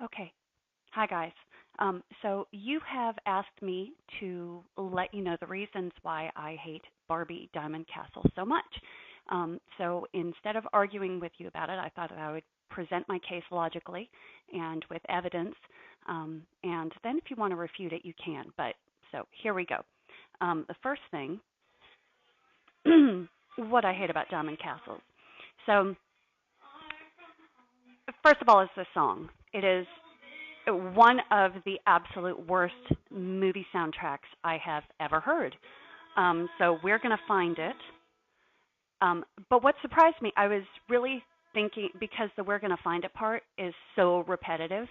Okay. Hi, guys. So you have asked me to let you know the reasons why I hate Barbie Diamond Castle so much. So instead of arguing with you about it, I thought that I would present my case logically and with evidence. And then if you want to refute it, you can. But so here we go. The first thing, what I hate about Diamond Castles. So first of all, is the song. It is one of the absolute worst movie soundtracks I have ever heard. So we're going to find it. But what surprised me, I was really thinking, because the we're going to find it part is so repetitive,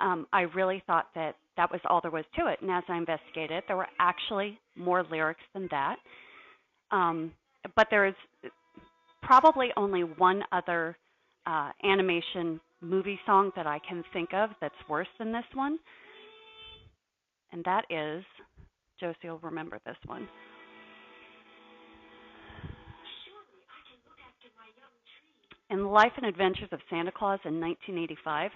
I really thought that that was all there was to it. And as I investigated, there were actually more lyrics than that. Um, but there is probably only one other animation movie song that I can think of that's worse than this one, and that is, Josie will remember this one. In Life and Adventures of Santa Claus in 1985,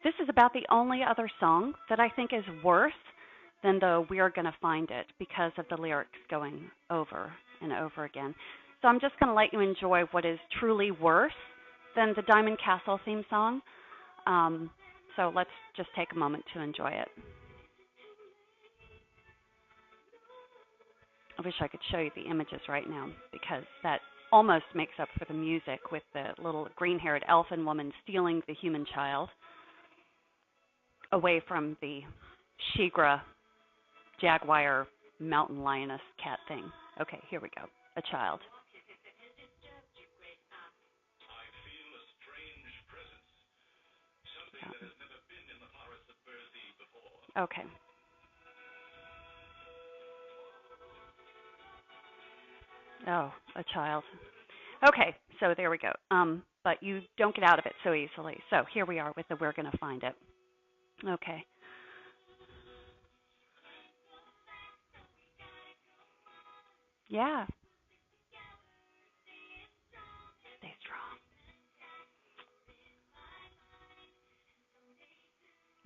this is about the only other song that I think is worse than the We're Gonna Find It because of the lyrics going over and over again. So I'm just going to let you enjoy what is truly worse than the Diamond Castle theme song. So let's just take a moment to enjoy it. I wish I could show you the images right now because that almost makes up for the music with the little green-haired elfin woman stealing the human child away from the Shigra jaguar mountain lioness cat thing. Okay, here we go. A child. Okay. Oh, a child. Okay, so there we go. But you don't get out of it so easily. So here we are with the We're Gonna Find It. Okay. Yeah. Stay strong.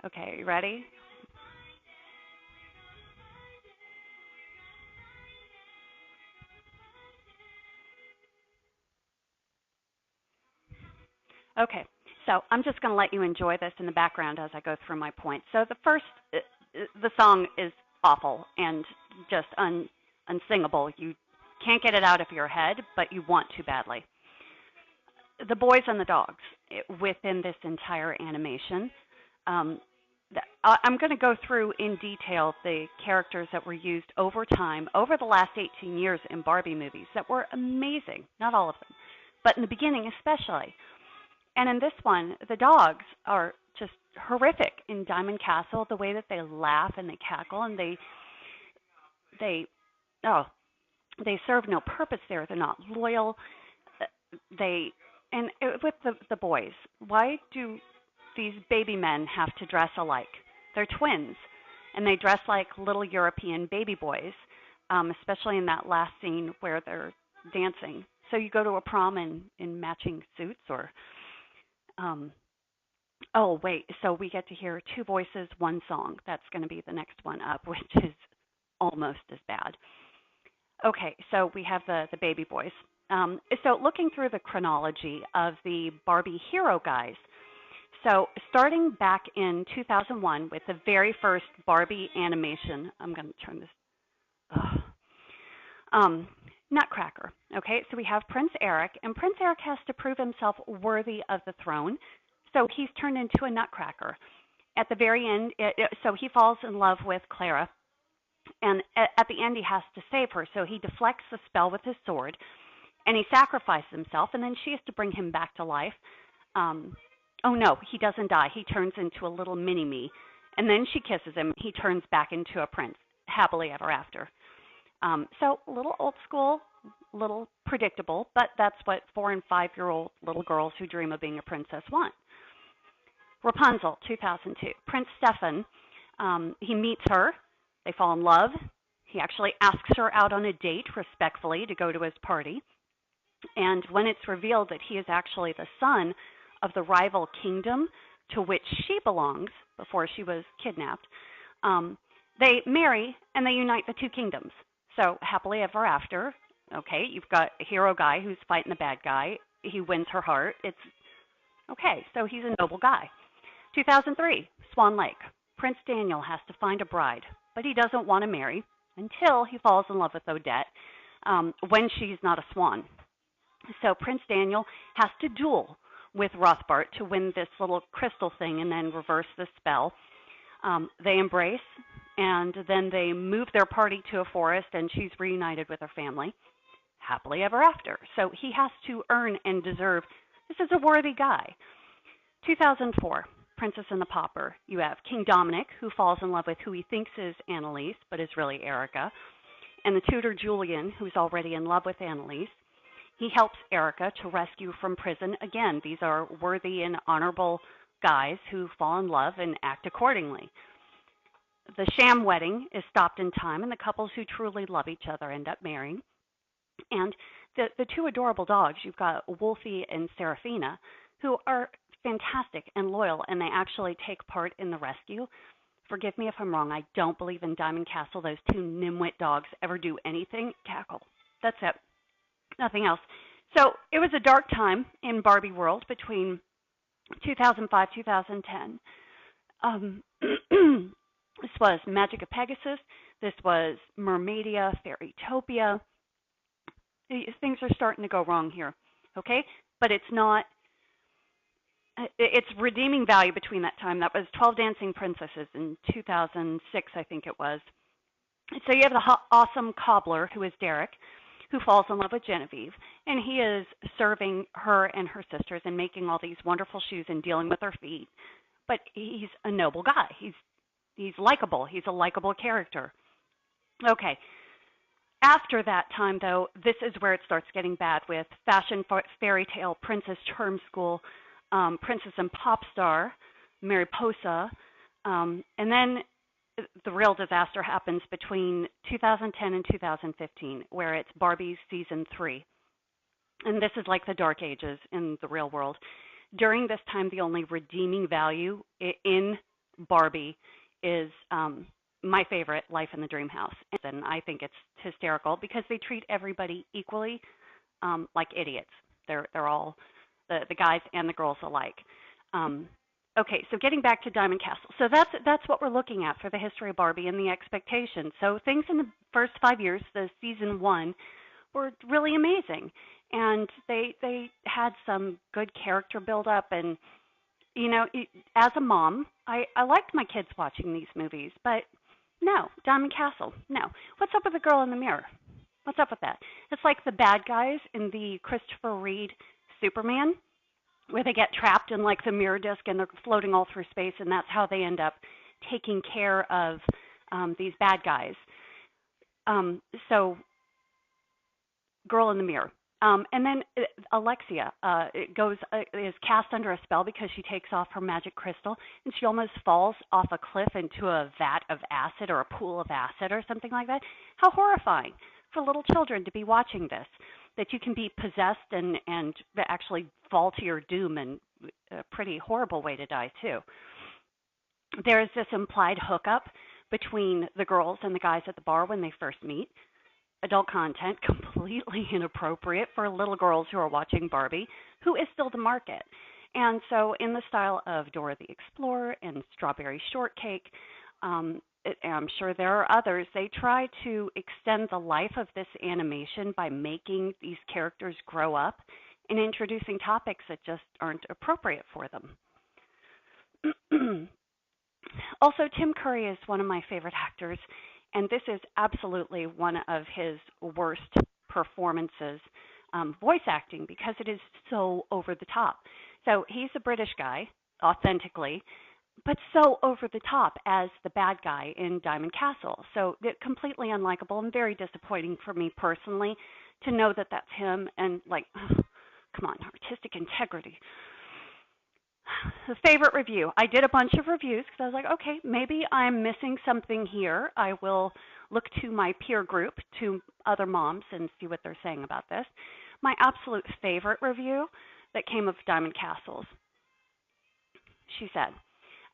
Okay, you ready? Okay, so I'm just going to let you enjoy this in the background as I go through my points. So the song is awful and just unsingable. You can't get it out of your head, but you want to badly. The boys and the dogs within this entire animation. Um, I'm going to go through in detail the characters that were used over time, over the last 18 years in Barbie movies that were amazing. Not all of them, but in the beginning especially. And in this one, the dogs are just horrific in Diamond Castle. The way that they laugh and they cackle and they oh they serve no purpose there. They're not loyal. They and with the boys, why do these baby men have to dress alike? They're twins, and they dress like little European baby boys, especially in that last scene where they're dancing. So you go to a prom in matching suits or um, oh, wait. So we get to hear two voices, one song. That's going to be the next one up, which is almost as bad. Okay, so we have the baby boys. So looking through the chronology of the Barbie hero guys, so starting back in 2001 with the very first Barbie animation, I'm going to turn this. Ugh. Um, Nutcracker. Okay, so we have Prince Eric, and Prince Eric has to prove himself worthy of the throne, so he's turned into a nutcracker. At the very end, so he falls in love with Clara, and at the end he has to save her, so he deflects the spell with his sword, and he sacrifices himself, and then she has to bring him back to life. Um, oh no, he doesn't die. He turns into a little mini-me, and then she kisses him. He turns back into a prince, happily ever after. So a little old school, a little predictable, but that's what 4 and 5 year old little girls who dream of being a princess want. Rapunzel, 2002. Prince Stefan, he meets her. They fall in love. He actually asks her out on a date respectfully to go to his party. And when it's revealed that he is actually the son of the rival kingdom to which she belongs before she was kidnapped. They marry and they unite the two kingdoms. So happily ever after. Okay, you've got a hero guy who's fighting the bad guy. He wins her heart. It's okay, so he's a noble guy. 2003, Swan Lake. Prince Daniel has to find a bride, but he doesn't want to marry until he falls in love with Odette when she's not a swan. So Prince Daniel has to duel with Rothbart to win this little crystal thing and then reverse the spell. They embrace, and then they move their party to a forest, and she's reunited with her family. Happily ever after. So he has to earn and deserve. This is a worthy guy. 2004, Princess and the Pauper. You have King Dominic, who falls in love with who he thinks is Annalise, but is really Erica, and the tutor Julian, who's already in love with Annalise. He helps Erica to rescue from prison. Again, these are worthy and honorable guys who fall in love and act accordingly. The sham wedding is stopped in time, and the couples who truly love each other end up marrying. And the two adorable dogs, you've got Wolfie and Serafina, who are fantastic and loyal, and they actually take part in the rescue. Forgive me if I'm wrong. I don't believe in Diamond Castle those two Nimwit dogs ever do anything. Cackle. That's it. Nothing else. So it was a dark time in Barbie world between 2005, 2010. This was Magic of Pegasus. This was Mermaidia, Fairytopia. Things are starting to go wrong here, okay? But it's not, it's redeeming value between that time. That was 12 Dancing Princesses in 2006, I think it was. So you have the awesome cobbler, who is Derek, who falls in love with Genevieve, and he is serving her and her sisters and making all these wonderful shoes and dealing with their feet. But he's a noble guy. He's likable. He's a likable character. Okay. After that time, though, this is where it starts getting bad with Fashion Fairy Tale, Princess Charm School, Princess and Pop Star, Mariposa, and then the real disaster happens between 2010 and 2015, where it's Barbie Season 3. And this is like the dark ages in the real world. During this time, the only redeeming value in Barbie is my favorite, Life in the Dream House. And I think it's hysterical because they treat everybody equally like idiots. They're all, the guys and the girls alike. Okay, so getting back to Diamond Castle. So that's what we're looking at for the history of Barbie and the expectations. So things in the first 5 years, the season 1, were really amazing. And they had some good character build-up. And, you know, as a mom, I liked my kids watching these movies, but no, Diamond Castle, no. What's up with the girl in the mirror? What's up with that? It's like the bad guys in the Christopher Reeve Superman, where they get trapped in like the mirror disc and they're floating all through space, and that's how they end up taking care of these bad guys. So, girl in the mirror. And then Alexia is cast under a spell because she takes off her magic crystal, and she almost falls off a cliff into a vat of acid or a pool of acid or something like that. How horrifying for little children to be watching this, that you can be possessed and actually fall to your doom, and a pretty horrible way to die too. There is this implied hookup between the girls and the guys at the bar when they first meet. Adult content, completely inappropriate for little girls who are watching Barbie, who is still the market. And so in the style of Dora the Explorer and Strawberry Shortcake, I'm sure there are others, they try to extend the life of this animation by making these characters grow up and introducing topics that just aren't appropriate for them. Also, Tim Curry is one of my favorite actors. And this is absolutely one of his worst performances, voice acting, because it is so over the top. So he's a British guy, authentically, but so over the top as the bad guy in Diamond Castle. So completely unlikable and very disappointing for me personally to know that that's him, and like, come on, artistic integrity. The favorite review. I did a bunch of reviews because I was like, okay, maybe I'm missing something here. I will look to my peer group, to other moms, and see what they're saying about this. My absolute favorite review that came of Diamond Castles. she said.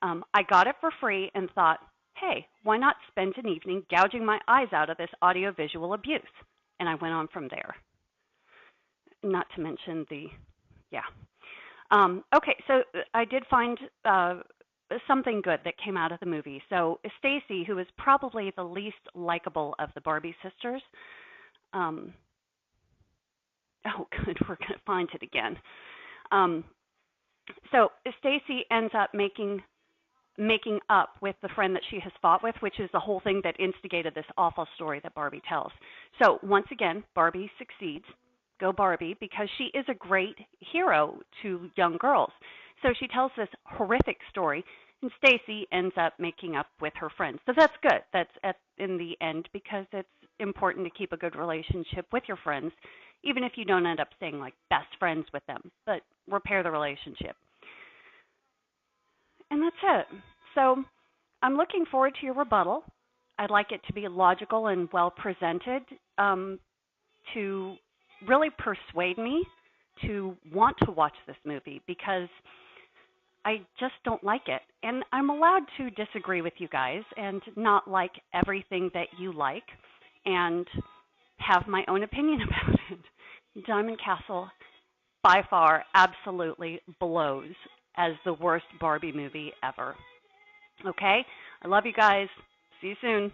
I got it for free and thought, hey, why not spend an evening gouging my eyes out of this audiovisual abuse? And I went on from there. Not to mention yeah. Okay, so I did find something good that came out of the movie. So Stacy, who is probably the least likable of the Barbie sisters, oh, good, we're going to find it again. So Stacy ends up making up with the friend that she has fought with, which is the whole thing that instigated this awful story that Barbie tells. So once again, Barbie succeeds. Go Barbie, because she is a great hero to young girls. So she tells this horrific story, and Stacy ends up making up with her friends. So that's good. That's in the end, because it's important to keep a good relationship with your friends, even if you don't end up staying like best friends with them, but repair the relationship. And that's it. So I'm looking forward to your rebuttal. I'd like it to be logical and well presented, to really persuade me to want to watch this movie, because I just don't like it. And I'm allowed to disagree with you guys and not like everything that you like and have my own opinion about it. Diamond Castle, by far, absolutely blows as the worst Barbie movie ever. Okay? I love you guys. See you soon.